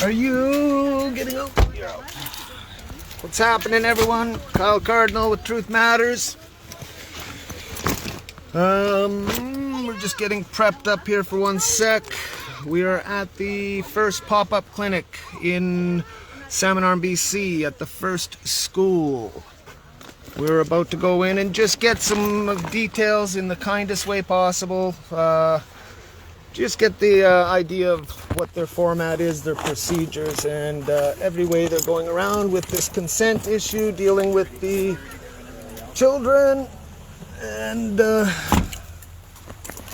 Are you getting out? You're out. What's happening, everyone? Kyle Cardinal with Truth Matters. We're just getting prepped up here for 1 sec. We are at the first pop-up clinic in Salmon Arm, BC, at the first school. We're about to go in and just get some details in the kindest way possible. Just get the idea of what their format is, their procedures, and every way they're going around with this consent issue, dealing with the children. And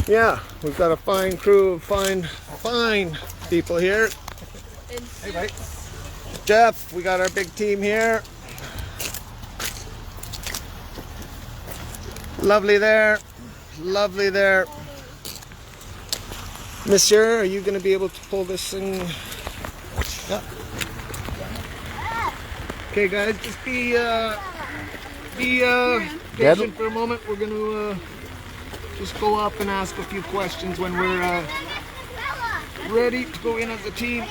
yeah, we've got a fine crew of fine people here. Hey, mate. Jeff, we got our big team here. Lovely there. Lovely there. Monsieur, are you going to be able to pull this thing? Yeah. Okay, guys, just be patient for a moment. We're going to just go up and ask a few questions when we're ready to go in as a team.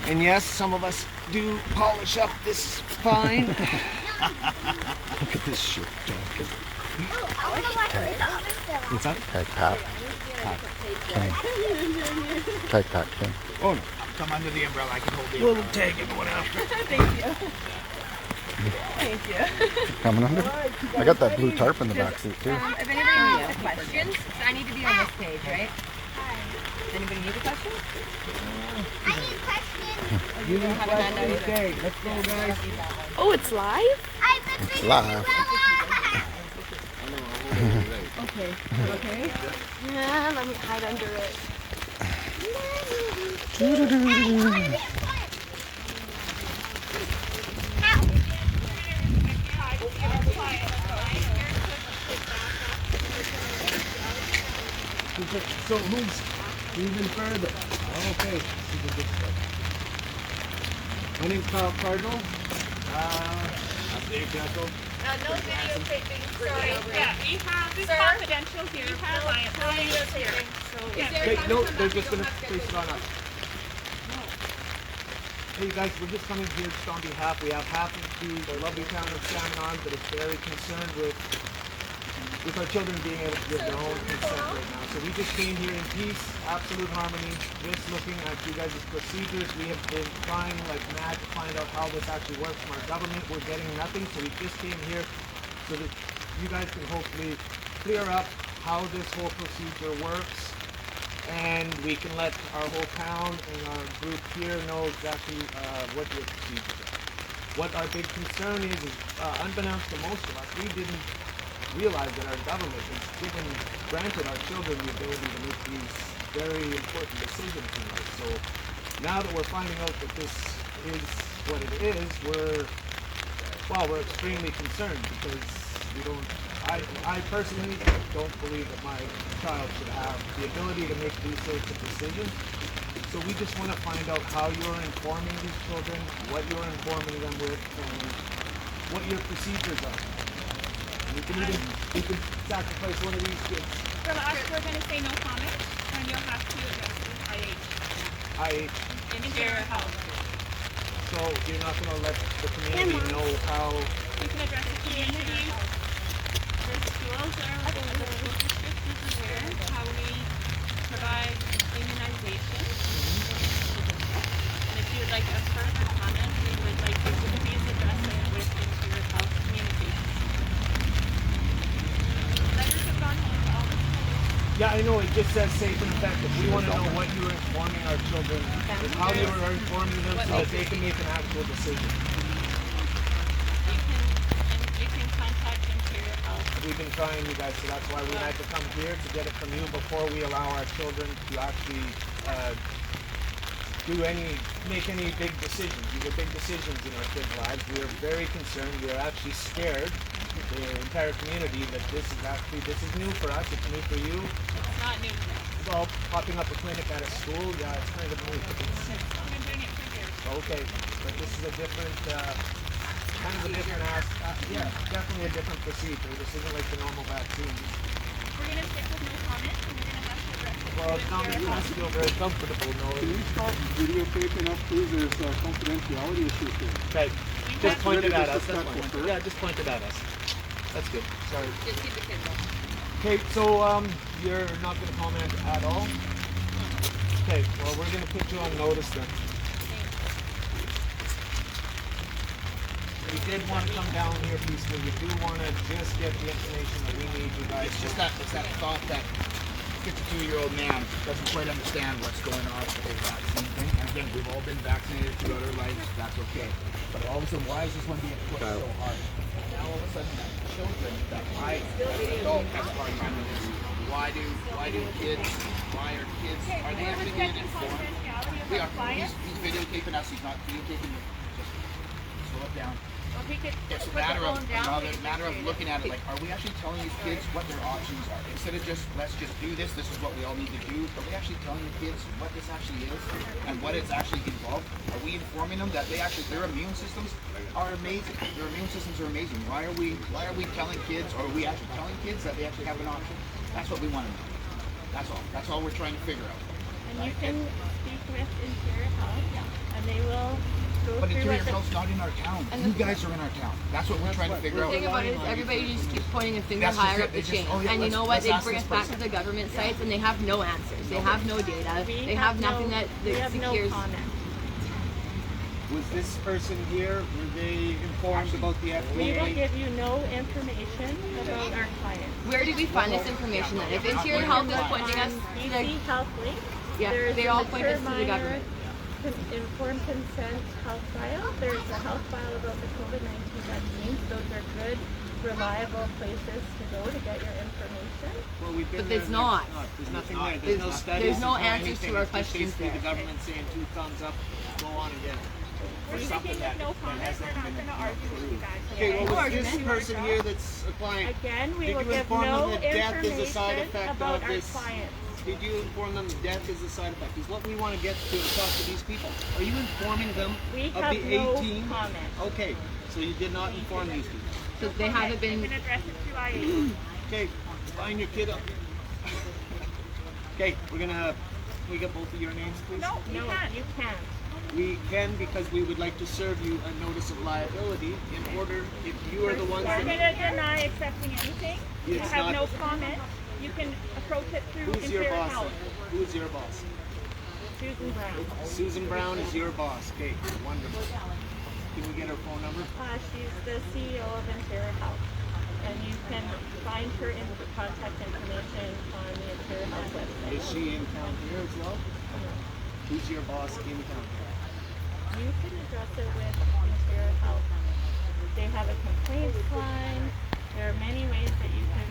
And yes, some of us do polish up this spine. Look at this shit jacket. What's that? Tag pack. Tag pack, King. Oh no. Come under the umbrella, I can hold the We'll tag it one after. Thank you. Thank you. Coming under? I got that blue tarp in the back seat too. If anybody needs a question, I need to be on this page, right? Does anybody need a question? I need questions. You need questions? Okay, let's go, guys. Oh, it's live? It's live. Okay. Okay. Yeah, let me hide under it. So who's even further? Okay. My name's Kyle Cardinal. I'm Dave Jekyll. No videotaping. Sorry. Yeah, we have this confidential here. We have videotaping. Okay, no, they're just going to place it on us. Hey guys, we're just coming here just on behalf. We have half of the lovely town of Salmon Arm that is very concerned with our children being able to give their own consent right now. So we just came here in peace, absolute harmony, just looking at you guys' procedures. We have been trying like mad to find out how this actually works from our government. We're getting nothing, so we just came here so that you guys can hopefully clear up how this whole procedure works, and we can let our whole town and our group here know exactly what your procedures are. What our big concern is unbeknownst to most of us, we didn't realize that our government has granted our children the ability to make these very important decisions in life. So now that we're finding out that this is what it is, we're extremely concerned, because I personally don't believe that my child should have the ability to make these sorts of decisions. So we just want to find out how you're informing these children, what you're informing them with, and what your procedures are. You can sacrifice one of these kids. For us, we're going to say no comment, and you'll have to address this IH. In your house. So you're not going to let the community know how... You can address the community. The schools are aware how we provide immunization. And if you would like a further comment, we would like you to please address it with your health communication. Letters have gone home to all the schools. Yeah, I know, it just says safe and effective. We want to know what you're informing our children, and how you are informing them so that they can make an actual decision. You can contact Interior Health. We've been trying, you guys, so that's why we had to come here to get it from you before we allow our children to actually make any big decisions. These are big decisions in our kids' lives. We are very concerned. We are actually scared, the entire community, that this is new for us. It's new for you. It's not new to us. Well, popping up a clinic at a school, yeah, it's kind of new. I've been doing it for years. Okay, but this is a different, kind of a different yeah, definitely a different procedure. This isn't like the normal vaccine. We're going to stick with no comment, and we're going to have to address it Well, Tom, you must feel very comfortable knowing. Can you stop videotaping up, please? There's confidentiality issues here. Okay, just point it at us. That's Disrespectful, fine. sir. Yeah, just point it at us. That's good. Sorry. Just keep the kids off. Okay, so you're not going to comment at all? Okay, well, we're going to put you on notice then. We did want to come down here peacefully. We do want to just get the information that we need, you guys. It's just that thought that 52-year-old man doesn't quite understand what's going on with the whole vaccine thing. And again, we've all been vaccinated throughout our lives. That's okay. But all of a sudden, why is this one being pushed so hard? Now all of a sudden, that children that I, as an adult, have a hard time with this. Why are kids, are they actually being informed? We are. He's videotaping us. He's not videotaping. Just slow it down. It's a matter of looking at it like, are we actually telling these kids what their options are? Instead of just, let's just do this, this is what we all need to do, are we actually telling the kids what this actually is and what it's actually involved? Are we informing them that their immune systems are amazing? Their immune systems are amazing. Why are we telling kids, or are we actually telling kids that they actually have an option? That's what we want to know. That's all. That's all we're trying to figure out. And you can speak with Interior Health, and they will go But through Interior what the Health's not in our town. You guys are in our town. That's what we're trying to figure out. The thing about it is everybody just keeps pointing a finger That's just higher it. up the They just, chain. oh, yeah, And you let's- know what? let's They ask bring this us back to person. the government sites and they have no answers. They have no data. we They have nothing that we have no secures. comment. Was this person here, were they informed about the We will FDA? give you no information about our clients. Where did we find this information then? If Interior Health is pointing us On to BC the, Health Link, yeah, there's they a all point us to the mature government. minor informed consent health file. There's a health file about the COVID-19 vaccines. Those are good, reliable places to go to get your information. Well, we've been But there there's and not. There's nothing there. There's- There's no studies. there's no there's answers anything. to our It's just questions basically there. the government saying 2 thumbs up, go on and get it. We're speaking with no comment. We're not going to argue with you guys. Okay, well, was argument. this person here that's a client? Again, we Did will you give inform no them that death is a side information effect about of our this? clients. Did you inform them that death is a side effect? Is what we want to get to talk to these people. Are you informing them We of have the no 18? comment. Okay, so you did not inform these people. So they haven't You been. can address it to IH. Okay, line your kid up. Okay, we get both of your names, please? No, you No, can't. you can't. We can because we would like to serve you a notice of liability in order, if you are the ones We're going that... to deny accepting anything. You It's have not- no comment. You can approach it through Who's your Interior boss? Health. Who's your boss? Susan Brown. Susan Brown is your boss. Okay, wonderful. Can we get her phone number? She's the CEO of Interior Health. And you can find her contact information on the Interior Health website. Is she in town here as well? Who's your boss in town? You can address it with Interior Health. They have a complaints line. There are many ways that you can.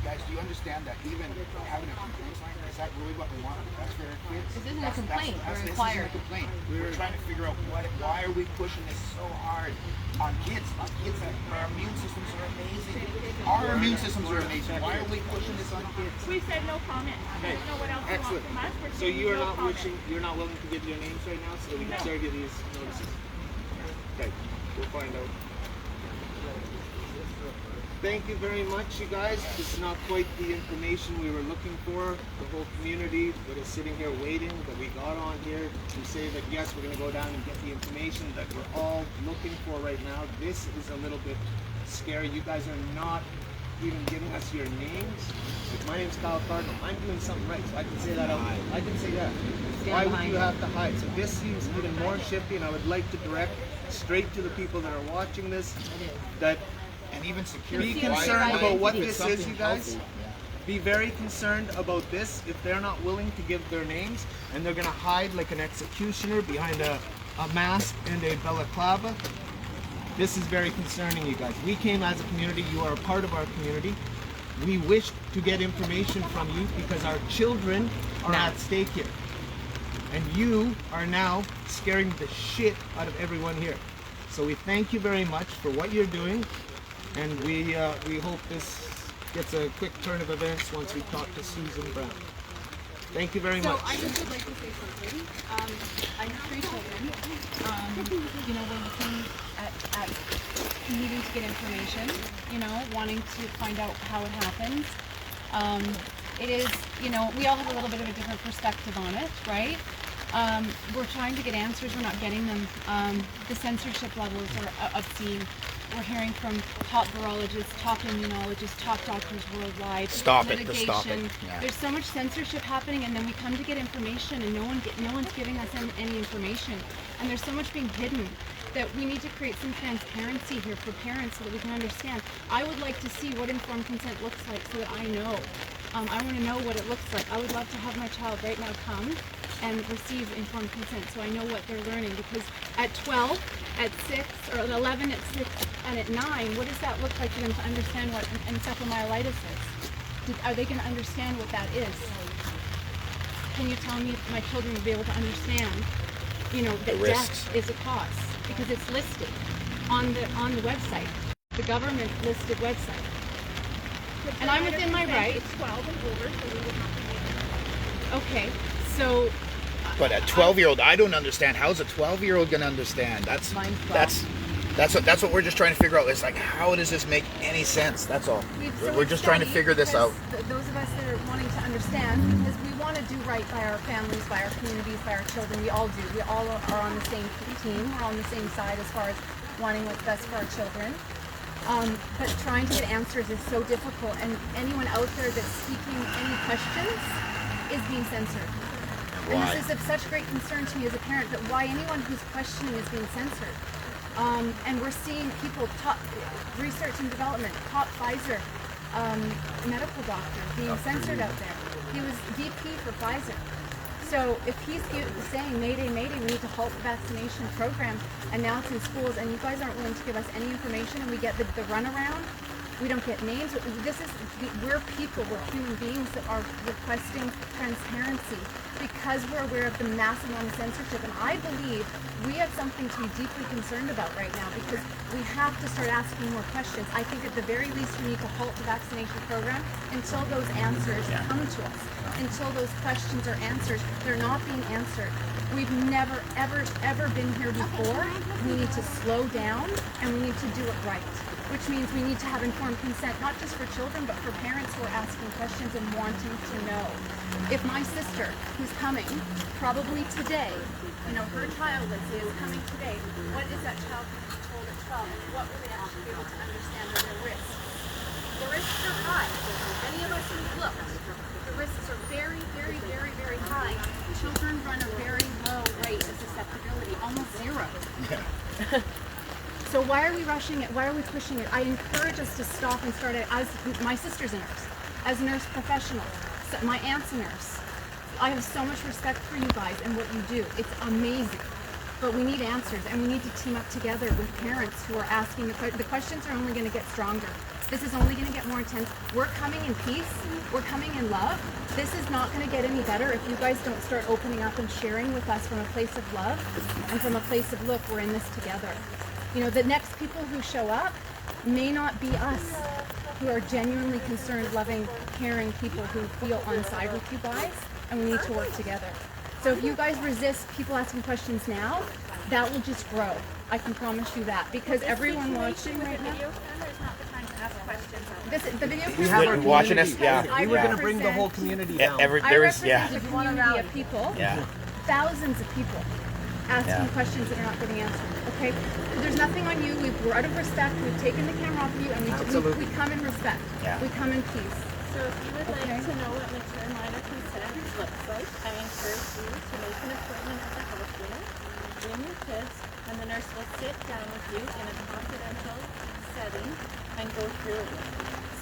Guys, do you understand that even having a complaint line, is that really what we want? That's for our kids? This isn't a complaint, we're This inquiring. isn't a complaint. We're trying to figure out why are we pushing this so hard on kids? On kids that our immune systems are amazing. Our immune systems are amazing. Why are we pushing this on kids? We said no comment. I don't know what else you want Excellent. from us. We're So saying you are no not comment. you're not willing to give your names right now so that we can No. serve you these notices? Okay, we'll find out. Thank you very much, you guys. This is not quite the information we were looking for. The whole community that is sitting here waiting, that we got on here to say that yes, we're going to go down and get the information that we're all looking for right now. This is a little bit scary. You guys are not even giving us your names. Like, my name's Kyle Cardinal. I'm doing something right, so I can say that out loud. I can say that. Why would you have to hide? So this seems even more shifty, and I would like to direct straight to the people that are watching this that And even security. be Why- concerned why- about what keep it this is, something you guys. healthy. Be very concerned about this if they're not willing to give their names and they're gonna hide like an executioner behind a mask and a balaclava. This is very concerning, you guys. We came as a community. You are a part of our community. We wish to get information from you because our children are at stake here. And you are now scaring the shit out of everyone here. So we thank you very much for what you're doing. And we hope this gets a quick turn of events once we talk to Susan Brown. Thank you very much. So I just would like to say something. I have 3 children. You know, we're looking at needing to get information, you know, wanting to find out how it happens. It is, you know, we all have a little bit of a different perspective on it, right? We're trying to get answers, we're not getting them. The censorship levels are obscene. We're hearing from top virologists, top immunologists, top doctors worldwide. Stop it, litigation. just stop it. Yeah. There's so much censorship happening, and then we come to get information, and no one's giving us any information. And there's so much being hidden that we need to create some transparency here for parents so that we can understand. I would like to see what informed consent looks like so that I know. I want to know what it looks like. I would love to have my child right now come and receive informed consent so I know what they're learning, because at 12, at 6, or at 11, at 6, and at 9, what does that look like for them to understand what encephalomyelitis is? Are they going to understand what that is? Can you tell me if my children will be able to understand, you know, that death is a cause? Because it's listed on the website, the government listed website. And I'm within my right. It's 12 and older, so we would not be able to. Okay, so. But a 12-year-old, I don't understand. How's a 12-year-old gonna understand? That's what we're just trying to figure out. It's like, how does this make any sense? That's all. We're just trying to figure this out. Those of us that are wanting to understand, because we want to do right by our families, by our communities, by our children. We all do. We all are on the same team. We're on the same side as far as wanting what's best for our children. But trying to get answers is so difficult, and anyone out there that's speaking any questions is being censored. And this is of such great concern to me as a parent, that why anyone who's questioning is being censored. And we're seeing people, top research and development, top Pfizer medical doctor being censored out there. He was VP for Pfizer. So if he's saying, Mayday, Mayday, we need to halt the vaccination program, and now it's in schools, and you guys aren't willing to give us any information, and we get the runaround, we don't get names. We're people, we're human beings that are requesting transparency because we're aware of the massive amount of censorship. And I believe we have something to be deeply concerned about right now, because we have to start asking more questions. I think at the very least we need to halt the vaccination program until those answers come to us. Until those questions are answered. They're not being answered. We've never, ever been here before. We need to slow down, and we need to do it right. Which means we need to have informed consent, not just for children, but for parents who are asking questions and wanting to know. If my sister, who's coming, probably today, you know, her child, let's say, is coming today, what is that child going to be told at 12? And what will they actually be able to understand are the risks? The risks are high. Any of us who've looked, the risks are very, very, very, very high. Children run a very low rate of susceptibility, almost zero. Yeah. So why are we rushing it? Why are we pushing it? I encourage us to stop and start it. As my sister's a nurse, as nurse professionals, my aunt's a nurse. I have so much respect for you guys and what you do. It's amazing. But we need answers, and we need to team up together with parents who are asking the questions are only going to get stronger. This is only going to get more intense. We're coming in peace. We're coming in love. This is not going to get any better if you guys don't start opening up and sharing with us from a place of love and from a place of, look, we're in this together. You know, the next people who show up may not be us, who are genuinely concerned, loving, caring people who feel on side with you guys, and we need to work together. So if you guys resist people asking questions now, that will just grow. I can promise you that, because everyone watching right now. The video camera watching us, we were going to bring the whole community down. I represent a community of people, thousands of people, asking questions that are not getting answered. Okay, there's nothing on you. We're out of respect. We've taken the camera off of you, and we come in respect. We come in peace. So if you would like to know what mature minor consent looks like, I encourage you to make an appointment at the health unit, bring your kids, and the nurse will sit down with you in a confidential setting and go through it.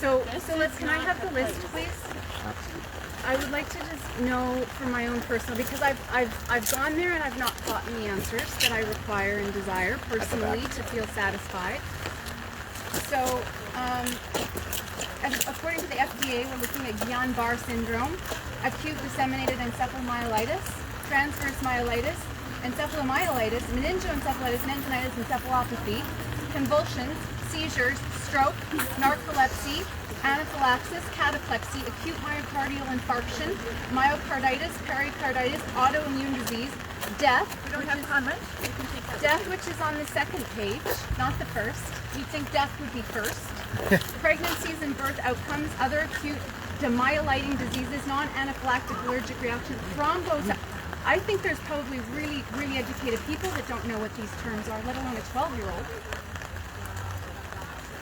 So can I have the list, please? I would like to just know for my own personal, because I've gone there and I've not gotten the answers that I require and desire personally to feel satisfied. So, according to the FDA, we're looking at Guillain-Barré syndrome, acute disseminated encephalomyelitis, transverse myelitis, encephalomyelitis, meningoencephalitis, meningitis, encephalopathy, convulsions, seizures, stroke, narcolepsy, anaphylaxis, cataplexy, acute myocardial infarction, myocarditis, pericarditis, autoimmune disease, death. We don't have comments. Death, which is on the second page, not the first. You'd think death would be first. Pregnancies and birth outcomes, other acute demyelinating diseases, non-anaphylactic allergic reaction, thrombos. I think there's probably really, really educated people that don't know what these terms are, let alone a 12-year-old.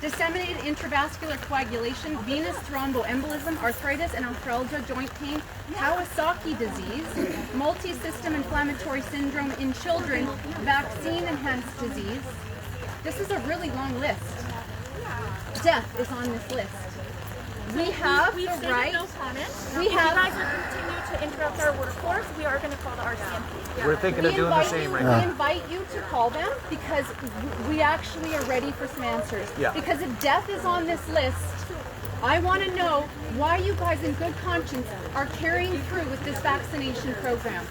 Disseminated intravascular coagulation, venous thromboembolism, arthritis and arthralgia, joint pain, Kawasaki disease, multi-system inflammatory syndrome in children, vaccine-enhanced disease. This is a really long list. Death is on this list. We have We've the stated right. no comment. We If have. you guys will continue to interrupt our workforce, we are going to call the RCMP. We're thinking of doing the same right We now. invite you to call them because we actually are ready for some answers. Yeah. Because if death is on this list, I want to know why you guys in good conscience are carrying through with this vaccination program.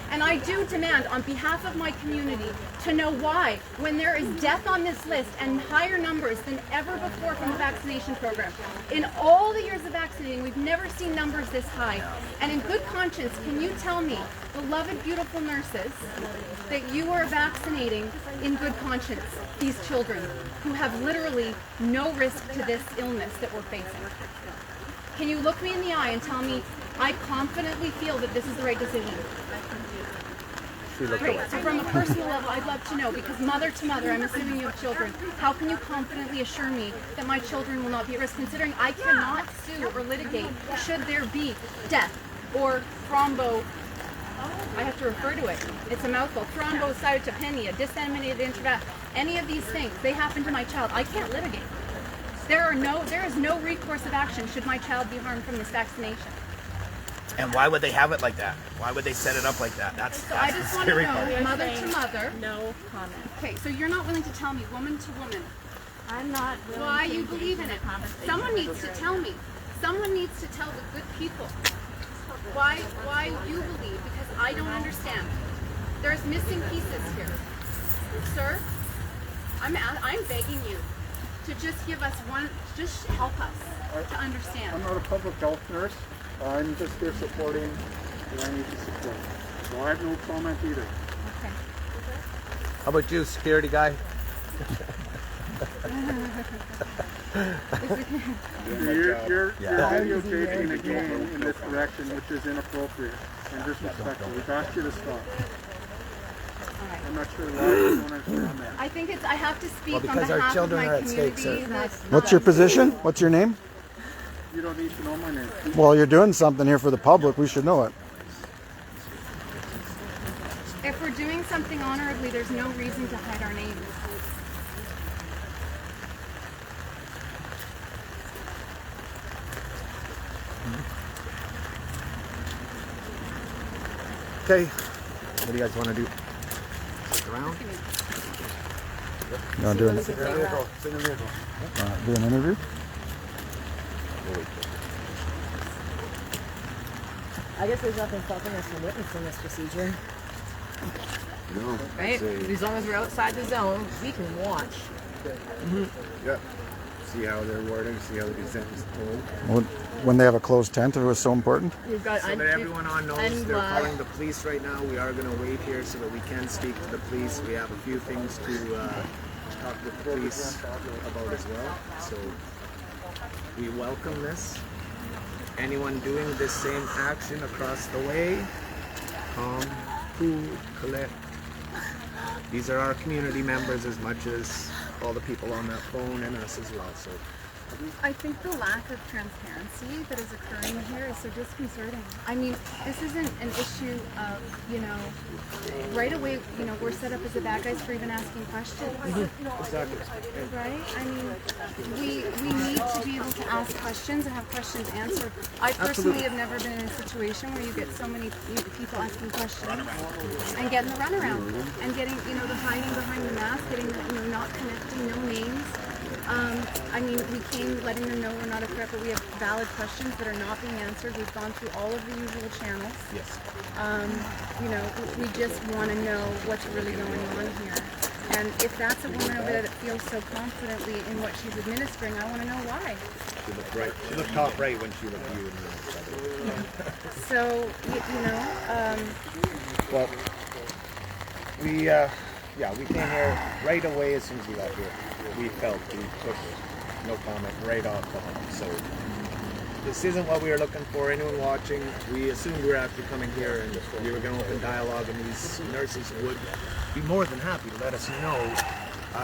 And I do demand on behalf of my community to know why, when there is death on this list and higher numbers than ever before from the vaccination program, in all the years of vaccinating, we've never seen numbers this high. And in good conscience, can you tell me, beloved, beautiful nurses, that you are vaccinating in good conscience these children who have literally no risk to this illness that we're facing? Can you look me in the eye and tell me, I confidently feel that this is the right decision? Great. So from a personal level, I'd love to know, because mother to mother, I'm assuming you have children, how can you confidently assure me that my children will not be at risk, considering I cannot sue or litigate should there be death or thrombo, I have to refer to it, it's a mouthful, thrombocytopenia, disseminated intravascular, any of these things, they happen to my child, I can't litigate. There is no recourse of action should my child be harmed from this vaccination. And why would they have it like that? Why would they set it up like that? That's I the just want to scary know, part. mother to mother. No comment. Okay, so you're not willing to tell me, woman to woman, I'm not willing why to you engage believe in it. conversation. Someone needs to tell me. Someone needs to tell the good people why you believe, because I don't understand. There's missing pieces here. Sir, I'm begging you to just give us one, just help us to understand. I'm not a public health nurse. I'm just here supporting what I need to support. So I have no comment either. Okay. How about you, security guy? You're videotaping again in this direction, which is inappropriate and disrespectful. We've asked you to stop. I'm not sure why you don't understand that. I think I have to speak Well, on because our behalf of children my are at stake, community. sir. What's your position? What's your name? You don't need to know my name. Well, you're doing something here for the public. We should know it. If we're doing something honorably, there's no reason to hide our names. Okay. What do you guys want to do? Stick around? You want to do an, Sit in the vehicle. Sit in the vehicle. do an interview? I guess there's nothing stopping us from witnessing this procedure. No. Right? As long as we're outside the zone, we can watch. Yeah. See how they're wording, see how the consent is told. When they have a closed tent, if it was so important? We've got So that everyone on knows, they're calling the police right now. We are going to wait here so that we can speak to the police. We have a few things to talk with the police about as well. So we welcome this. Anyone doing this same action across the way, calm, cool, collect. These are our community members as much as all the people on that phone and us as well. So I think the lack of transparency that is occurring here is so disconcerting. I mean, this isn't an issue of, right away, we're set up as the bad guys for even asking questions. exactly. Right? I mean, we need to be able to ask questions and have questions answered. I personally have never been in a situation where you get so many people asking questions and getting the runaround and getting, the hiding behind the mask, getting the, not connecting, no names. I mean, we came letting them know we're not a threat, but we have valid questions that are not being answered. We've gone through all of the usual channels. Yes. We just want to know what's really going on here. And if that's a woman over there that feels so confidently in what she's administering, I want to know why. She looked right. She looked top right when she looked you in the other. So, Well, we came here right away as soon as we got here. We felt we pushed no comment right off the home. So This isn't what we were looking for. Anyone watching, we assumed we were actually coming here and we were going to open dialogue, and these nurses would be more than happy to let us know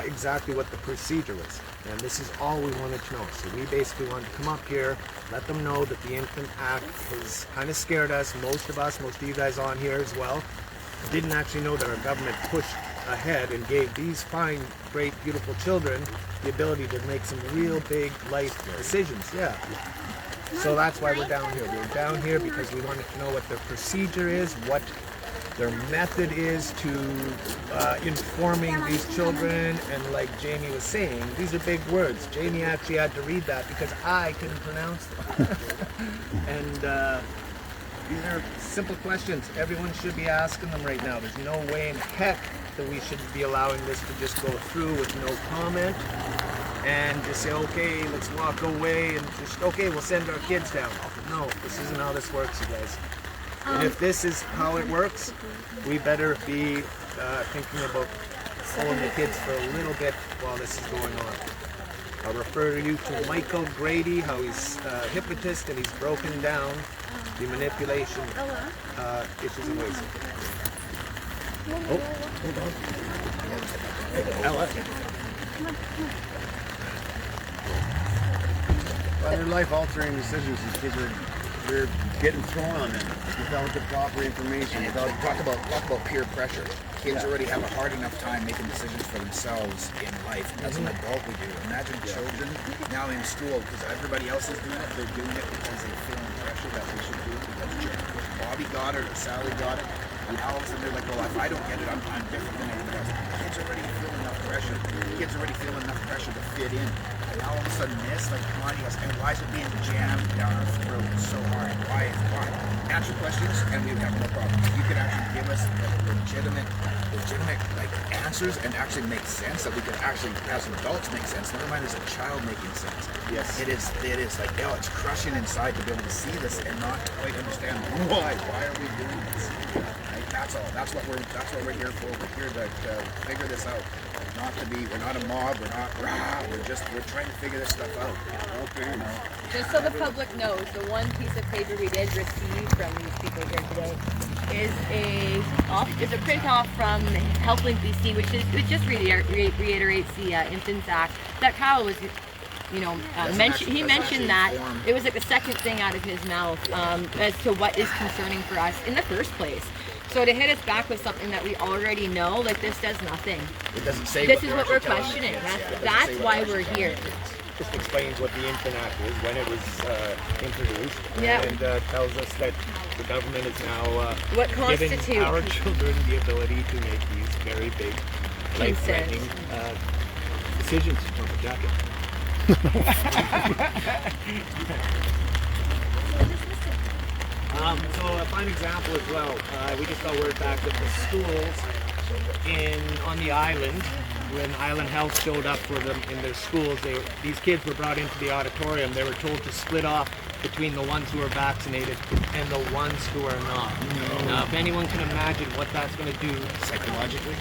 exactly what the procedure was. And this is all we wanted to know. So we basically wanted to come up here, let them know that the Infant Act has kind of scared us, most of you guys on here as well, didn't actually know that our government pushed ahead and gave these fine, great, beautiful children the ability to make some real big life decisions. Yeah. So that's why we're down here. We're down here because we wanted to know what their procedure is, what their method is to informing these children, and like Jamie was saying, these are big words. Jamie actually had to read that because I couldn't pronounce them. And these are simple questions. Everyone should be asking them right now. There's no way in heck that we should be allowing this to just go through with no comment and just say, okay, let's walk away and just, okay, we'll send our kids down. No, this isn't how this works, you guys. And if this is how it works, we better be thinking about pulling the kids for a little bit while this is going on. I'll refer you to Michael Grady, how he's a hypnotist and he's broken down the manipulation issues and ways. Oh, hold on. Ella. Well, they're life-altering decisions these kids are getting thrown on them without the proper information. Without talk about peer pressure. Kids already have a hard enough time making decisions for themselves in life. As an adult, we do. Imagine children now in school because everybody else is doing it. They're doing it because they feel pressure that they should do it because Bobby got it or Sally got it. And all of a sudden they're like, well, if I don't get it, I'm different than everybody else. Kids already feel enough pressure. Kids already feel enough pressure to fit in. And now all of a sudden this, like, come on, yes, and why is it being jammed down our throat so hard? Why? Answer questions and we would have no problem. You could actually give us legitimate like answers and actually make sense that we could actually, as adults, make sense. Never mind as a child making sense. Yes. It is like, oh, it's crushing inside to be able to see this and not quite understand why. Why are we doing this? Right? That's all. That's what we're here for. We're here to figure this out. We're not a mob. We're not rah. We're trying to figure this stuff out. Okay. You know? Just so the public knows, the one piece of paper we did receive from these people here today is a print off from HealthLink BC, which just reiterates the Infants Act. That Kyle was, he mentioned that it was like the second thing out of his mouth as to what is concerning for us in the first place. So to hit us back with something that we already know, like this does nothing. It doesn't say. This is what we're questioning. That's why we're here. Just explains what the Infant Act is, when it was introduced, yeah. And tells us that the government is now giving our children the ability to make these very big, life-threatening decisions. On the jacket. So a fine example as well. We just got word back that the schools on the island, when Island Health showed up for them in their schools, these kids were brought into the auditorium. They were told to split off between the ones who are vaccinated and the ones who are not. No. Now, if anyone can imagine what that's going to do psychologically.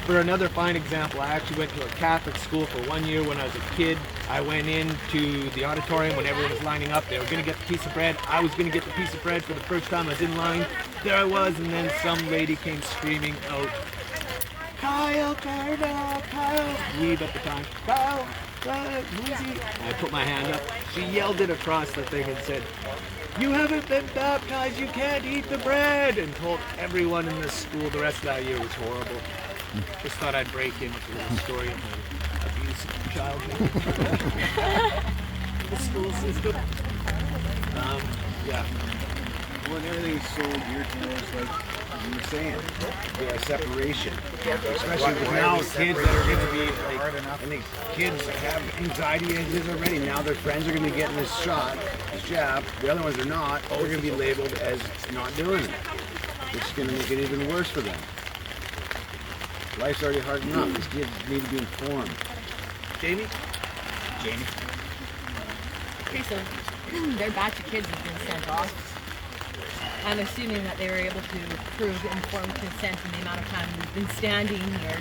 For another fine example, I actually went to a Catholic school for 1 year when I was a kid. I went into the auditorium when everyone was lining up. They were going to get the piece of bread. I was going to get the piece of bread for the first time. I was in line. There I was, and then some lady came screaming out, Kyle, Kyle, Weeb at the time, Kyle, who is he? I put my hand up. She yelled it across the thing and said, you haven't been baptized, you can't eat the bread, and told everyone in the school. The rest of that year was horrible. Just thought I'd break in with a little story of my abusive childhood. The school system. Yeah. Well, and everything's so geared towards, like you were saying, separation. Especially with now kids that are going to be like, and the kids have anxiety issues already. Now their friends are going to be getting this shot, this jab. The other ones are not. They're going to be labeled as not doing it, which is going to make it even worse for them. Life's already hard enough. These kids need to be informed. Jamie? Okay, so their batch of kids have been sent off. I'm assuming that they were able to prove informed consent in the amount of time we've been standing here.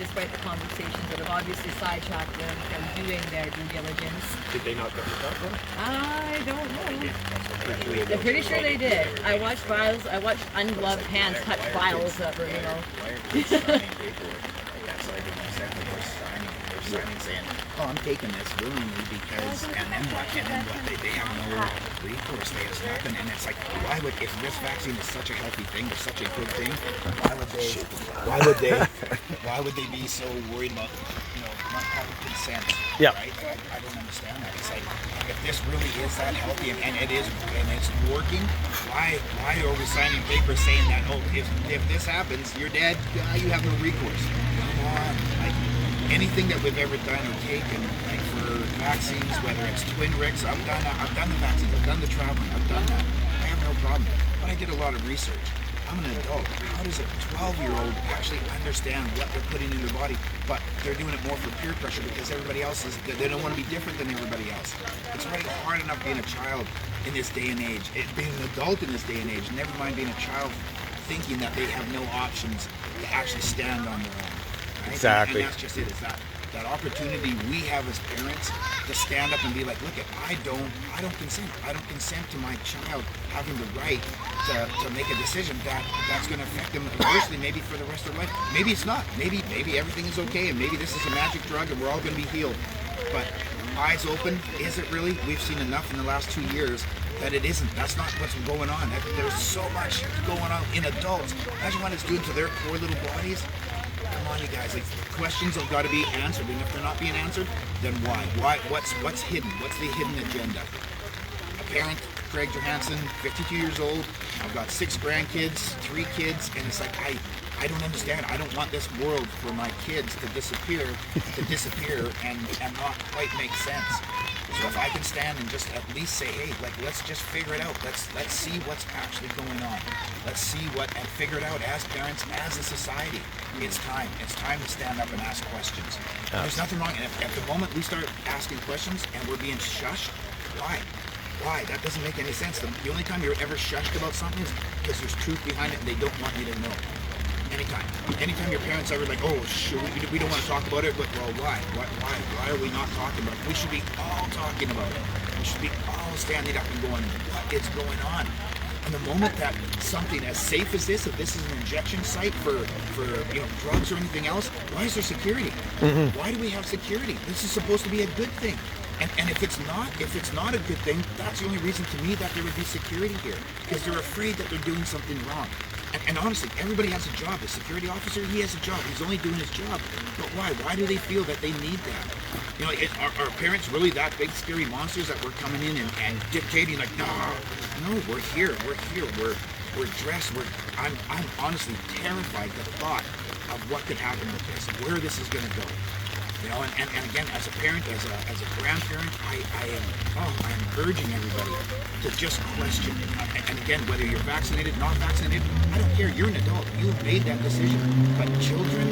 despite the conversations that have obviously sidetracked them from doing their due diligence. Did they not get the one? I don't know. I'm pretty sure they did. I watched files. I watched ungloved hands touch files that were, saying, oh, I'm taking this willingly because, and then what? They have no recourse. They have nothing, and it's like, why would, if this vaccine is such a healthy thing, it's such a good thing, why would they be so worried about, not having consent? Yeah. Right? I don't understand that. It's like, if this really is that healthy and it is, and it's working, why are we signing papers saying that, oh, if this happens, you're dead, you have no recourse? Come on, like. Anything that we've ever done or taken, like for vaccines, whether it's twin Ricks, I've done the vaccines, I've done the traveling, I've done that. I have no problem. But I did a lot of research. I'm an adult. How does a 12-year-old actually understand what they're putting in their body? But they're doing it more for peer pressure because everybody else is, they don't want to be different than everybody else. It's already hard enough being a child in this day and age. Being an adult in this day and age, never mind being a child thinking that they have no options to actually stand on their own. Right? Exactly. And that's just it. It's that opportunity we have as parents to stand up and be like, look, I don't consent. I don't consent to my child having the right to make a decision that's going to affect them adversely, maybe for the rest of their life. Maybe it's not. Maybe everything is okay, and maybe this is a magic drug, and we're all going to be healed. But eyes open, is it really? We've seen enough in the last 2 years that it isn't. That's not what's going on. There's so much going on in adults. Imagine what it's doing to their poor little bodies. Come on, you guys. Like, questions have got to be answered, and if they're not being answered, then why? What's hidden? What's the hidden agenda? A parent, Craig Johansson, 52 years old. I've got 6 grandkids, 3 kids, and it's like I don't understand. I don't want this world for my kids to disappear and not quite make sense. So if I can stand and just at least say, hey, like, let's just figure it out. Let's see what's actually going on. Let's see and figure it out as parents, as a society. It's time. It's time to stand up and ask questions. There's nothing wrong. And at the moment we start asking questions and we're being shushed, why? Why? That doesn't make any sense. The only time you're ever shushed about something is because there's truth behind it and they don't want you to know. Anytime your parents ever like, oh, sure, we don't want to talk about it, but well, why? Why are we not talking about it? We should be all talking about it. We should be all standing up and going, what is going on? And the moment that something as safe as this, if this is an injection site for drugs or anything else, why is there security? Mm-hmm. Why do we have security? This is supposed to be a good thing. And if it's not a good thing, that's the only reason to me that there would be security here, because they're afraid that they're doing something wrong. And honestly, everybody has a job. The security officer, he has a job. He's only doing his job. But why? Why do they feel that they need that? Are parents really that big, scary monsters that we're coming in and dictating like, no, we're here. We're dressed. I'm honestly terrified at the thought of what could happen with this, where this is going to go. And again, as a parent, as a grandparent, I'm urging everybody to just question. And again, whether you're vaccinated, not vaccinated, I don't care. You're an adult. You've made that decision. But children,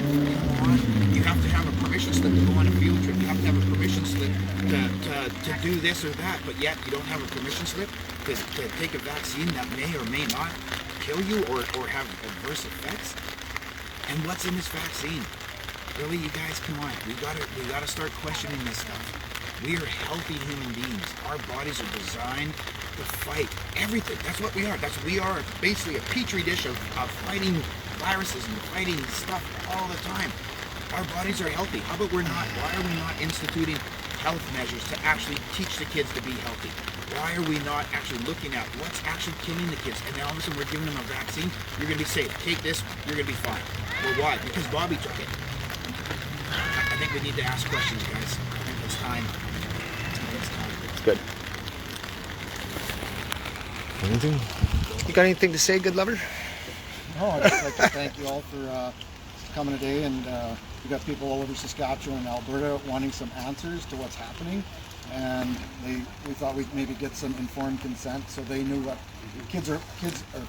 come on, you have to have a permission slip to go on a field trip. You have to have a permission slip to do this or that. But yet you don't have a permission slip to take a vaccine that may or may not kill you or have adverse effects. And what's in this vaccine? Really, you guys, come on. We gotta start questioning this stuff. We are healthy human beings. Our bodies are designed to fight everything. That's what we are. We are basically a petri dish of fighting viruses and fighting stuff all the time. Our bodies are healthy. How about we're not? Why are we not instituting health measures to actually teach the kids to be healthy? Why are we not actually looking at what's actually killing the kids? And then all of a sudden we're giving them a vaccine. You're going to be safe. Take this. You're going to be fine. Well, why? Because Bobby took it. I think we need to ask questions, guys. I think it's time. It's good. Anything? You got anything to say, good lover? No, I'd just like to thank you all for coming today, and we got people all over Saskatchewan and Alberta wanting some answers to what's happening, and we thought we'd maybe get some informed consent so they knew what kids or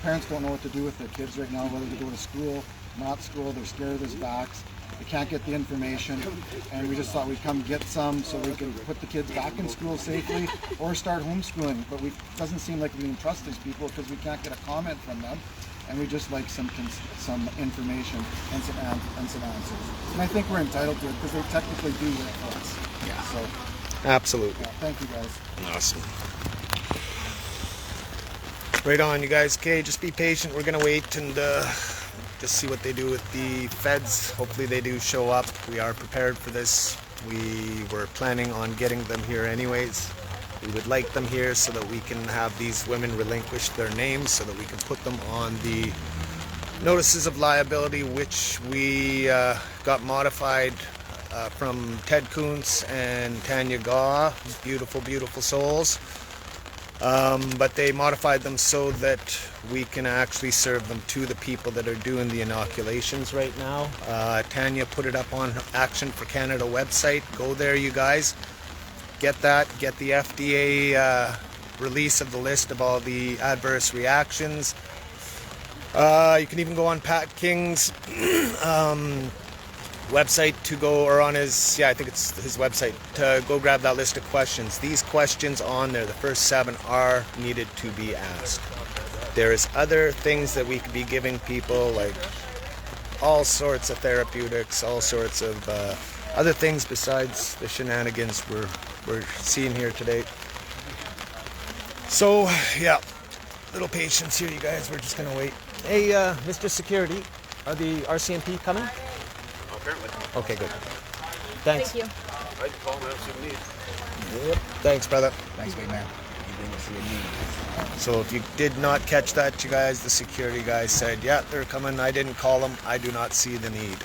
parents don't know what to do with their kids right now, whether to go to school, not school. They're scared of this vax. They can't get the information, and we just thought we'd come get some so we can put the kids back in school safely or start homeschooling. But it doesn't seem like we can trust these people because we can't get a comment from them. and we just like some information and some answers. And I think we're entitled to it because they technically do work for us. Yeah. So Absolutely. yeah, thank you guys. Awesome. Right on, you guys. Okay, just be patient. We're gonna wait and just see what they do with the feds. Hopefully they do show up. We are prepared for this. We were planning on getting them here anyways. We would like them here so that we can have these women relinquish their names so that we can put them on the notices of liability, which we got modified from Ted Kuntz and Tanya Gaw. Beautiful, beautiful souls. But they modified them so that we can actually serve them to the people that are doing the inoculations right now. Tanya put it up on Action for Canada website. Go there, you guys. Get that. Get the FDA release of the list of all the adverse reactions. You can even go on Pat King's website to go, or on his, I think it's his website, to go grab that list of questions. These questions on there, the first 7 are needed to be asked. There is other things that we could be giving people, like all sorts of therapeutics, all sorts of other things besides the shenanigans we're seeing here today. So yeah, little patience here, you guys. We're just gonna wait. Hey, Mr. Security, are the RCMP coming? Apparently. Okay, good. Thanks. Thank you. I'd call them out if you need. Yep. Thanks, brother. Thanks, big man. You didn't see a need. So if you did not catch that, you guys, the security guy said, yeah, they're coming. I didn't call them. I do not see the need.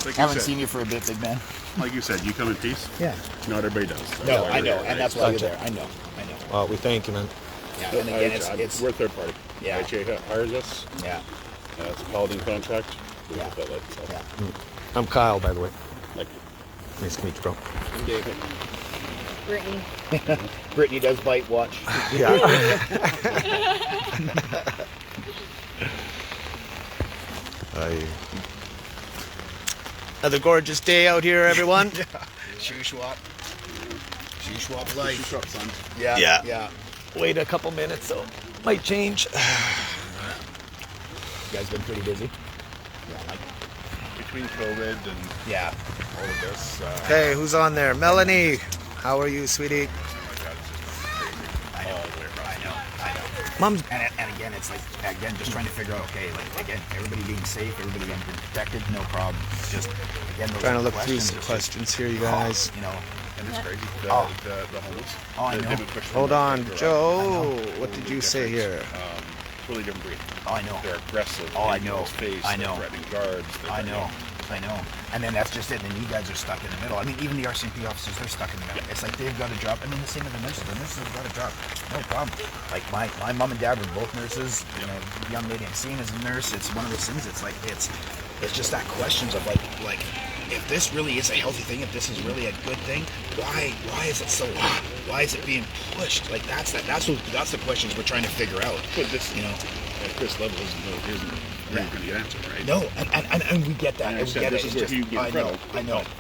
Like haven't seen you for a bit, big man. Like you said, you come in peace? Yeah. Not everybody does. That's No, why I know, we're here, and that's right? why you're there. I know. Well, we thank you, man. Yeah, and again, it's we're third party. Yeah. IHA hires us. yeah, It's a Paladin contract. We Yeah. get that light, so. yeah. I'm Kyle, by the way. Like, Nice to meet you, bro. I'm David. Brittany. Brittany does bite. Watch. Yeah. Another gorgeous day out here, everyone. Shoe swap. Shoe swap Shoe life. shop, son. Yeah, Yeah. yeah. Wait a couple minutes, so might change. You guys been pretty busy. Yeah, like, Between COVID and yeah. all of this, Hey, who's on there? Melanie, how are you, sweetie? I know. Mom's And again, it's like, just trying to figure out, okay, like, again, everybody being safe, everybody being protected, no problem. It's just, again, those trying to look through questions, some it's questions here, you just, guys. you know, and it's crazy. The homeless. Oh, I They've know. been pushed from Hold the on, garage. Joe. What did you say here? Totally different breed. Oh, I know. They're aggressive. Oh, I in know. people's Face, I they're know. threatening guards. I know. And then that's just it. And then you guys are stuck in the middle. I mean, even the RCMP officers, they're stuck in the middle. It's like they've got a job. I mean, the same with the nurses. The nurses have got a job. No problem. Like my mom and dad were both nurses. You know, the young lady I'm seeing is a nurse. It's one of those things. It's like it's just that questions of like if this really is a healthy thing, if this is really a good thing, why is it so hot? Why is it being pushed? Like that's the questions we're trying to figure out. But this, You know. at this level, isn't where you're going to get answered, right? No, and we get that. And I And we said get this it. is It's where just, you get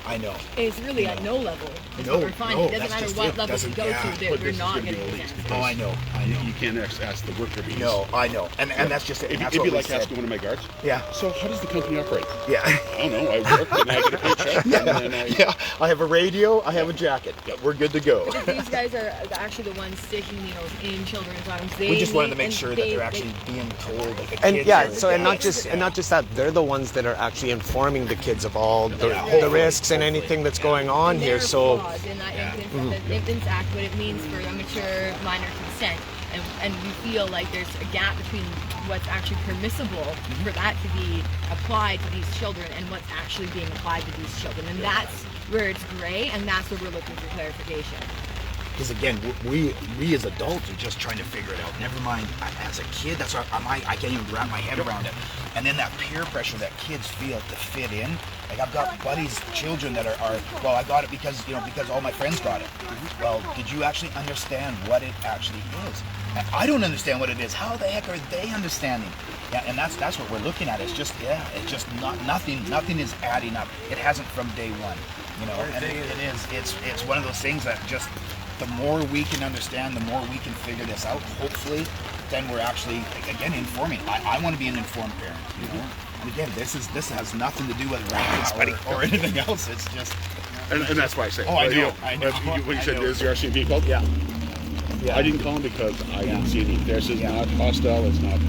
I know. It's really at no level. Is No, what we're finding. no, It doesn't that's matter just what it. level we Doesn't- go yeah. to, But that we're this is not going to be getting released. consent. Oh, I know. You can't ask the worker bees. No, I know. And that's just it. And that's It'd be what we like said. asking one of my guards. Yeah. So how does the company operate? Yeah. I don't know. I work and I get a paycheck. And then I, Yeah. I have a radio. I have a jacket. We're good to go. But these guys are actually the ones sticking needles in children's arms. We just wanted to need- make and sure that they- they're actually being told. That the And kids yeah, are- so and not just that, they're the ones that are actually informing the kids of all the, Yeah, the risks and anything that's going on and here. there are So flaws in that the Infants Act, what it means for a mature minor consent, and we feel like there's a gap between what's actually permissible for that to be applied to these children and what's actually being applied to these children, and that's where it's gray, and that's where we're looking for clarification. Because again, we as adults are just trying to figure it out. Never mind, as a kid, that's why I can't even wrap my head around it. And then that peer pressure that kids feel to fit in. Like I've got buddies, children that are well, I got it because all my friends got it. Well, did you actually understand what it actually is? And I don't understand what it is. How the heck are they understanding? Yeah, and that's what we're looking at. It's just nothing is adding up. It hasn't from day one. You know, and it's one of those things that just the more we can understand, the more we can figure this out, hopefully, then we're actually, again, informing. I want to be an informed parent, you know. And again, this has nothing to do with rats or anything else. It's just. And that's why I say. Oh, I know. What you said is the RCMP called? Yeah. I didn't call them because I didn't see any. This is not hostile. It's not.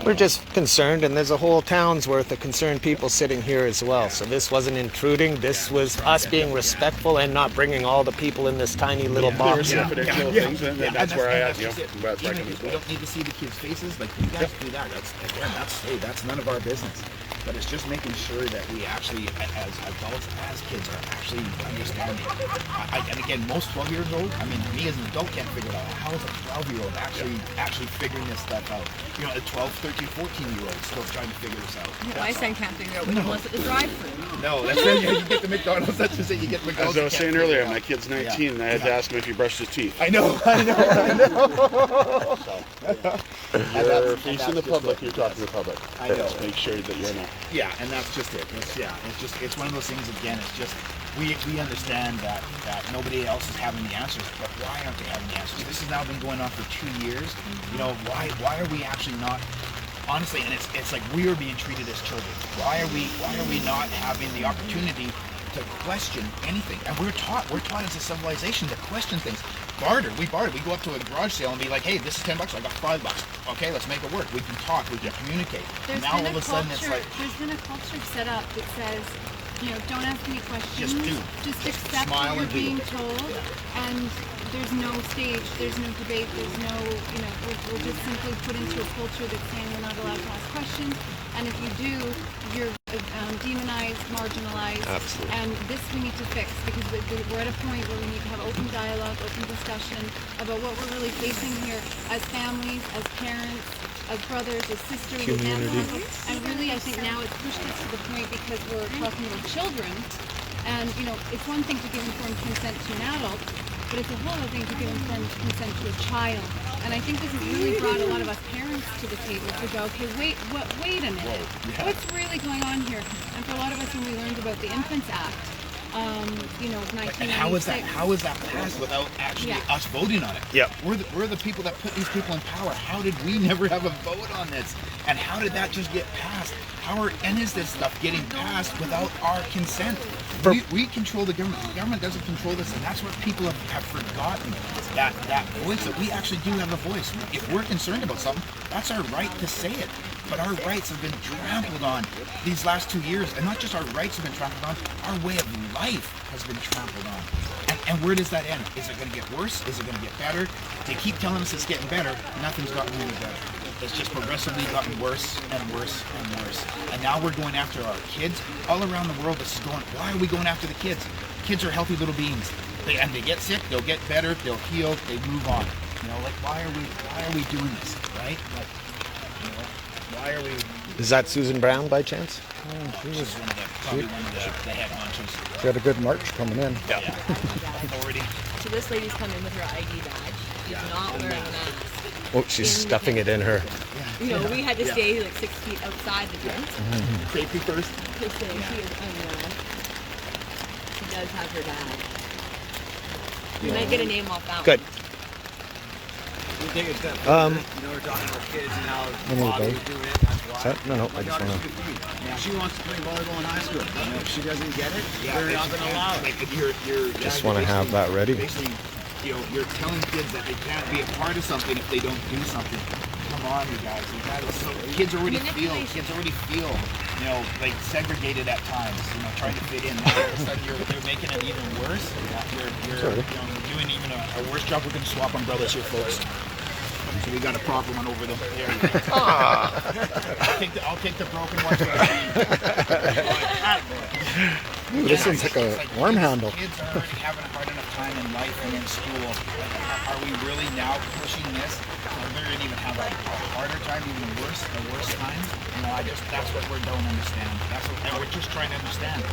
We're just concerned, and there's a whole town's worth of concerned people sitting here as well. So this wasn't intruding. This was us being respectful and not bringing all the people in this tiny little box. Confidential things, and that's where I asked you. Even if we don't need to see the kids' faces, like you guys do that. That's none of our business. But it's just making sure that we actually, as adults, as kids, are actually understanding. And again, most 12-year-olds, I mean, me as an adult can't figure it out. How is a 12-year-old actually figuring this stuff out? You know, a 12, 13, 14-year-old still trying to figure this out. My son can't figure out what he wants at the drive-thru. No, that's it. You get the McDonald's. That's just it. You get McDonald's. As I was saying earlier, my kid's 19, and I had to ask him if he brushed his teeth. I know. You're facing the public. You're talking to the public. I know. Make sure that you're not. Yeah, and that's just it. It's one of those things. Again, it's just we understand that nobody else is having the answers, but why aren't they having the answers? This has now been going on for 2 years. You know, why are we actually not? Honestly, and it's like we are being treated as children. Why are we not having the opportunity to question anything? And we're taught as a civilization to question things. We barter. We go up to a garage sale and be like, hey, this is $10, I got $5. Okay, let's make it work. We can talk, we can communicate. Now all of a sudden it's like there's been a culture set up that says, you know, don't ask any questions. Just do. Just accept what you're being told. And there's no stage, there's no debate, there's no, you know, we're just simply put into a culture that's saying we're not allowed to ask questions. And if you do, you're demonized, marginalized. Absolutely. And this we need to fix, because we're at a point where we need to have open dialogue, open discussion about what we're really facing here as families, as parents, as brothers, as sisters, as aunts. And really, I think now it's pushed us to the point because we're talking about children. And, you know, it's one thing to give informed consent to an adult, but it's a whole other thing to give informed consent to a child. And I think this has really brought a lot of us parents to the table to go, okay, wait a minute. What's really going on here? And for a lot of us, when we learned about the Infants Act, you know, 1996. And how is that passed without actually us voting on it? Yep. We're the people that put these people in power. How did we never have a vote on this? And how did that just get passed? And is this stuff getting passed without our consent? We control the government. The government doesn't control this, and that's what people have forgotten. That voice, that we actually do have a voice. If we're concerned about something, that's our right to say it. But our rights have been trampled on these last 2 years. And not just our rights have been trampled on, our way of life has been trampled on. And where does that end? Is it going to get worse? Is it going to get better? They keep telling us it's getting better. Nothing's gotten any better. It's just progressively gotten worse and worse and worse. And now we're going after our kids. All around the world, this is going, why are we going after the kids? Kids are healthy little beings. They get sick, they'll get better, they'll heal, they move on. You know, like why are we doing this, right? Like, you know, why are we? Is that Susan Brown by chance? She's probably one of the head honchos. She had a good march coming in. Yeah. Authority. So this lady's come in with her ID badge. She's not wearing a mask. Oh, she's stuffing it in her. You know, we had to stay like 6 feet outside the tent. Safety first. To say she is unwell. She does have her badge. We might get a name off that Good. You think it's that you know, we're talking about kids and how Bobby's doing it, that's why. No, I just want to. She wants to play volleyball in high school. You know, if she doesn't get it, they're not going to allow it. Just want to have that ready. Basically, you know, you're telling kids that they can't be a part of something if they don't do something. Come on, you guys. Kids already feel, you know, like segregated at times. You know, trying to fit in. Now, all of a sudden, you're making it even worse. You're doing even a worse job. We're going to swap umbrellas here, folks. So we got a proper one over there. I'll take the broken one. This one's like a arm handle. Kids are already having a hard enough time in life and in school. Are we really now pushing this? They're going to even have a harder time, even a worse time. You know, that's what we don't understand. And we're just trying to understand.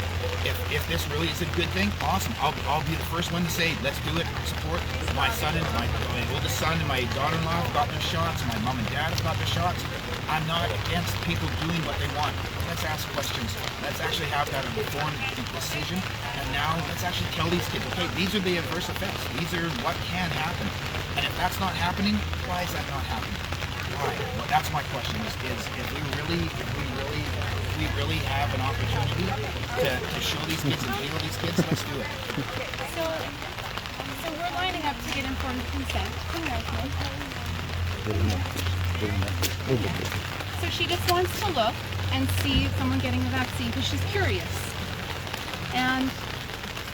If this really is a good thing, awesome. I'll be the first one to say, let's do it. Support my son and my oldest son and my daughter-in-law have got their shots. My mom and dad have got their shots. I'm not against people doing what they want. Let's ask questions. Let's actually have that informed decision. And now let's actually tell these kids, okay, these are the adverse effects. These are what can happen. And if that's not happening, why is that not happening? Why? Well, that's my question. Is if we really have an opportunity to show these kids and heal these kids, let's do it. So we're lining up to get informed consent. Come here, so she just wants to look and see someone getting the vaccine because she's curious. And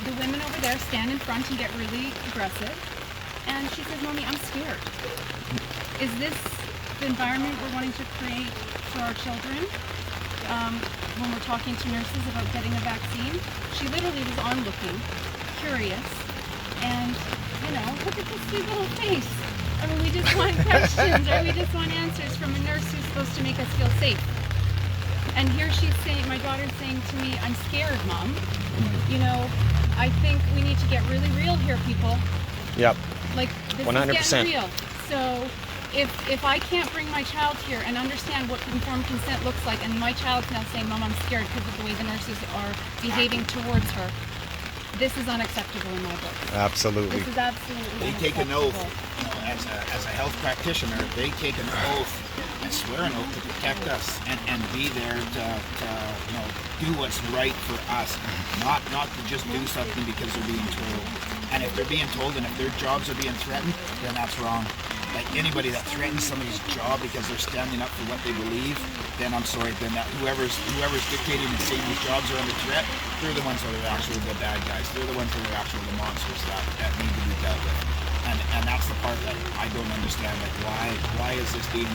the women over there stand in front and get really aggressive. And she says, Mommy, I'm scared. Is this the environment we're wanting to create for our children? When we're talking to nurses about getting a vaccine, she literally was onlooking, curious, and, you know, look at this sweet little face. I mean, we just want questions, or we just want answers from a nurse who's supposed to make us feel safe. And here she's saying, my daughter's saying to me, I'm scared, Mom. You know, I think we need to get really real here, people. Yep. Like, this 100%. is getting real. So, if I can't bring my child here and understand what informed consent looks like, and my child's now saying, Mom, I'm scared because of the way the nurses are behaving towards her, this is unacceptable in my book. Absolutely. This is absolutely They take an oath, you know, as a health practitioner, they take an oath and swear an oath to protect us and be there to you know, do what's right for us, not to just do something because they're being told. And if they're being told and if their jobs are being threatened, then that's wrong. Like anybody that threatens somebody's job because they're standing up for what they believe, then I'm sorry, then that whoever's dictating and saying these jobs are under threat, they're the ones that are actually the bad guys. They're the ones that are actually the monsters that need to be dealt with. And that's the part that I don't understand. Like why is this being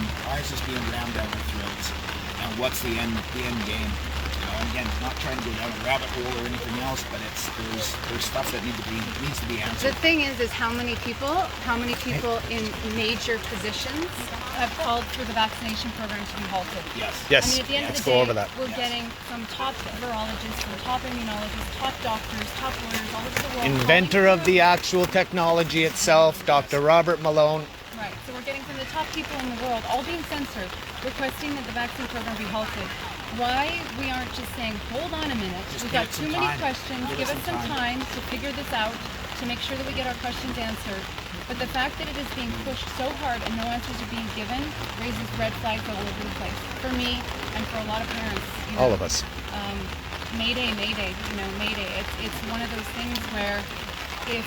rammed down our throats? And what's the end game? You know, and again, not trying to go down a rabbit hole or anything else, but there's stuff that needs to be answered. The thing is how many people in major positions have called for the vaccination program to be halted? Yes. Yes. I mean, at the end of the day, we're getting some top virologists, some top immunologists, top doctors, top lawyers all over the world. Inventor of the actual technology itself, Dr. Robert Malone. Right. So we're getting from the top people in the world, all being censored, requesting that the vaccine program be halted. Why we aren't just saying, hold on a minute, we've got too many questions, give us some time to figure this out, to make sure that we get our questions answered. But the fact that it is being pushed so hard and no answers are being given raises red flags all over the place. For me and for a lot of parents. You know, all of us. Mayday, you know, mayday. It's one of those things where if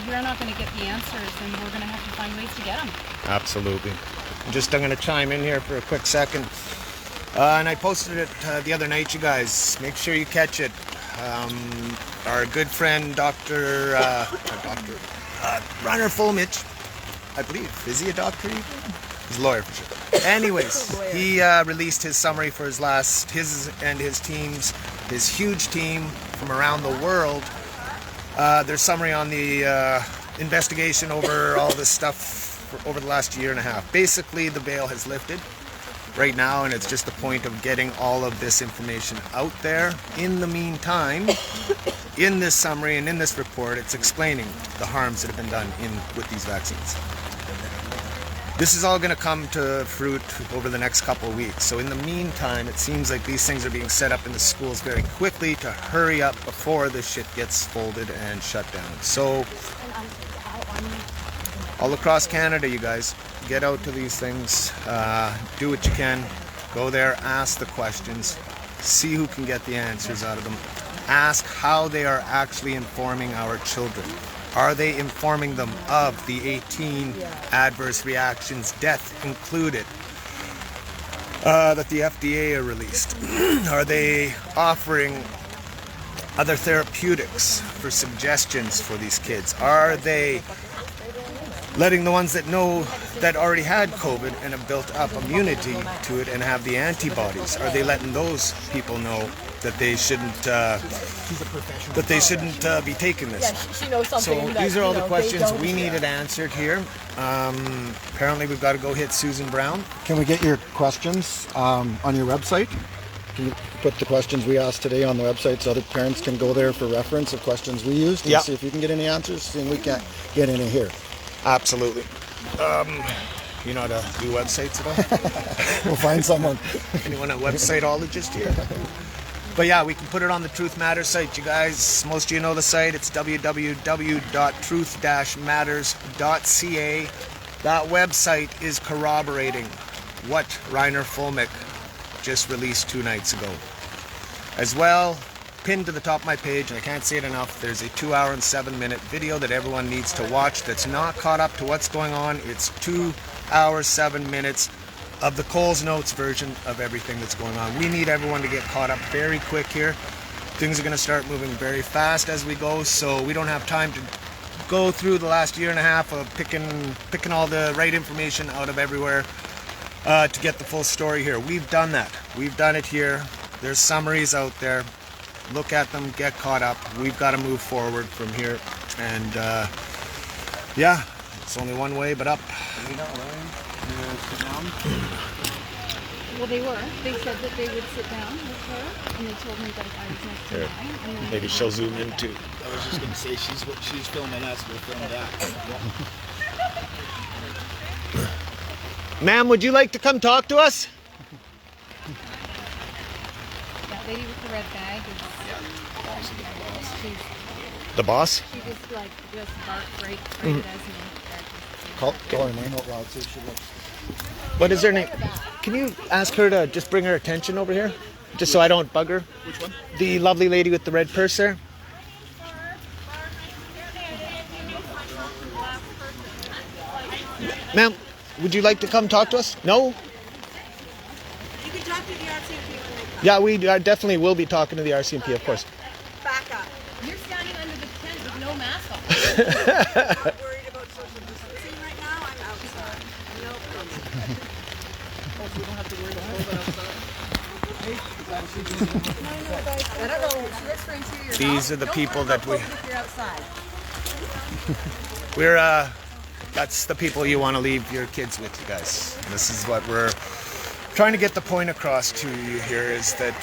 we're not going to get the answers, then we're going to have to find ways to get them. Absolutely. I'm going to chime in here for a quick second. And I posted it the other night, you guys. Make sure you catch it. Our good friend, Dr. Rainer Fulmich, I believe. Is he a doctor? He's a lawyer for sure. Anyways, he released his summary for his and his team's, his huge team from around the world. Their summary on the investigation over all this stuff over the last year and a half. Basically, the veil has lifted right now, and it's just the point of getting all of this information out there. In the meantime, in this summary and in this report, it's explaining the harms that have been done with these vaccines. This is all going to come to fruit over the next couple of weeks. So in the meantime, it seems like these things are being set up in the schools very quickly to hurry up before this shit gets folded and shut down. So all across Canada, you guys, get out to these things, do what you can, go there, ask the questions, see who can get the answers out of them, ask how they are actually informing our children. Are they informing them of the 18 adverse reactions, death included, that the FDA are released? Are they offering other therapeutics for suggestions for these kids? Are they letting the ones that know that already had COVID and have built up immunity to it and have the antibodies, are they letting those people know that they shouldn't be taking this? Yeah, she knows something. So these are all the questions we needed answered here. Apparently we've got to go hit Susan Brown. Can we get your questions on your website? Can you put the questions we asked today on the website so other parents can go there for reference of questions we used and see if you can get any answers, see if we can't get any here? Absolutely. You know how to do websites at all? We'll find someone. Anyone a websiteologist here? But yeah, we can put it on the Truth Matters site. You guys, most of you know the site. It's www.truth-matters.ca. That website is corroborating what Reiner Fulmick just released 2 nights ago. As well, pinned to the top of my page, and I can't say it enough, there's a 2 hour and 7 minute video that everyone needs to watch that's not caught up to what's going on. It's 2 hours, 7 minutes of the Coles Notes version of everything that's going on. We need everyone to get caught up very quick here. Things are going to start moving very fast as we go, so we don't have time to go through the last year and a half of picking all the right information out of everywhere to get the full story here. We've done that. We've done it here. There's summaries out there. Look at them, get caught up. We've got to move forward from here. And yeah, it's only one way but up. Well, they were. They said that they would sit down with her, and they told me that I was next to mine. And then Maybe she'll zoom in too. I was just going to say, she's filming us, we'll film that. Ma'am, would you like to come talk to us? that lady with the red bag is The boss? she just barked right at us. Call her name out loud, see if she looks. What is her name? Can you ask her to just bring her attention over here? Just so I don't bug her. Which one? The lovely lady with the red purse there. Ma'am, would you like to come talk to us? No? You can talk to the RCMP. Yeah, we definitely will be talking to the RCMP, of course. Back up. You're standing under the tent with no mask on. I'm not worried about social distancing right now. I'm outside. No problem. We don't have to worry about I don't know. She looks for interior. These are the people that we... If you're outside. We're, that's the people you want to leave your kids with, you guys. And this is what we're trying to get the point across to you here, is that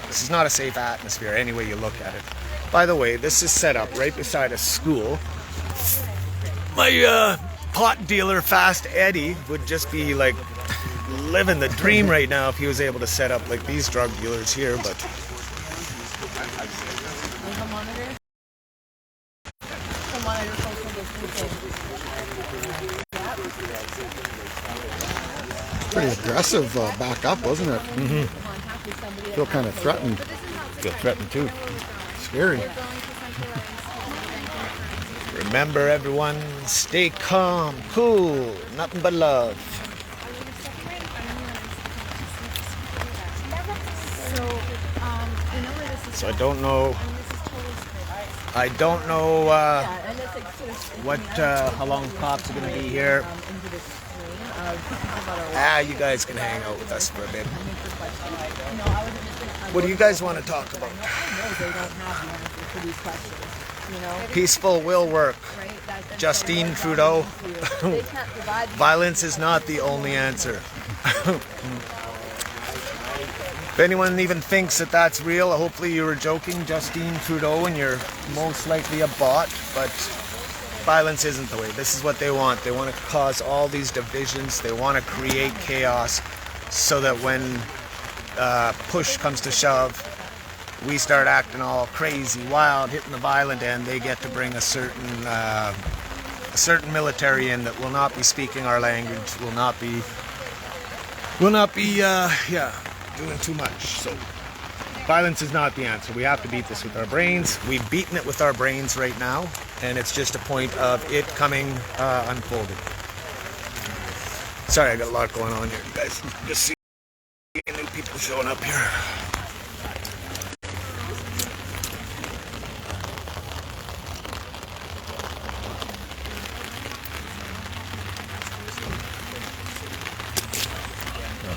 this is not a safe atmosphere any way you look at it. By the way, this is set up right beside a school. My pot dealer, Fast Eddie, would just be like living the dream right now if he was able to set up like these drug dealers here, but... Pretty aggressive back up, wasn't it? Mm-hmm. Feel kind of threatened. Feel threatened too. Scary. Remember, everyone, stay calm, cool, nothing but love. So I don't know what how long cops are going to be here. You guys can hang out with us for a bit. What do you guys want to talk about? Peaceful will work. Justine Trudeau. Violence is not the only answer. If anyone even thinks that that's real, hopefully you were joking, Justine Trudeau, and you're most likely a bot, but violence isn't the way. This is what they want. They want to cause all these divisions. They want to create chaos so that when push comes to shove, we start acting all crazy, wild, hitting the violent end. They get to bring a certain military in that will not be speaking our language, will not be doing too much. So violence is not the answer. We have to beat this with our brains. We've beaten it with our brains right now, and it's just a point of it coming unfolded. Sorry, I got a lot going on here, you guys. Just see new people showing up here.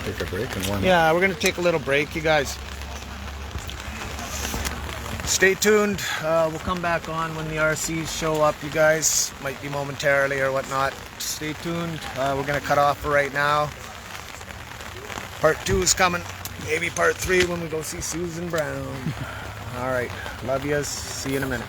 Take a break and warm up. Yeah, we're going to take a little break, you guys. Stay tuned. We'll come back on when the RCs show up, you guys. Might be momentarily or whatnot. Stay tuned. We're going to cut off for right now. Part 2 is coming. Maybe part 3 when we go see Susan Brown. All right. Love yous. See you in a minute.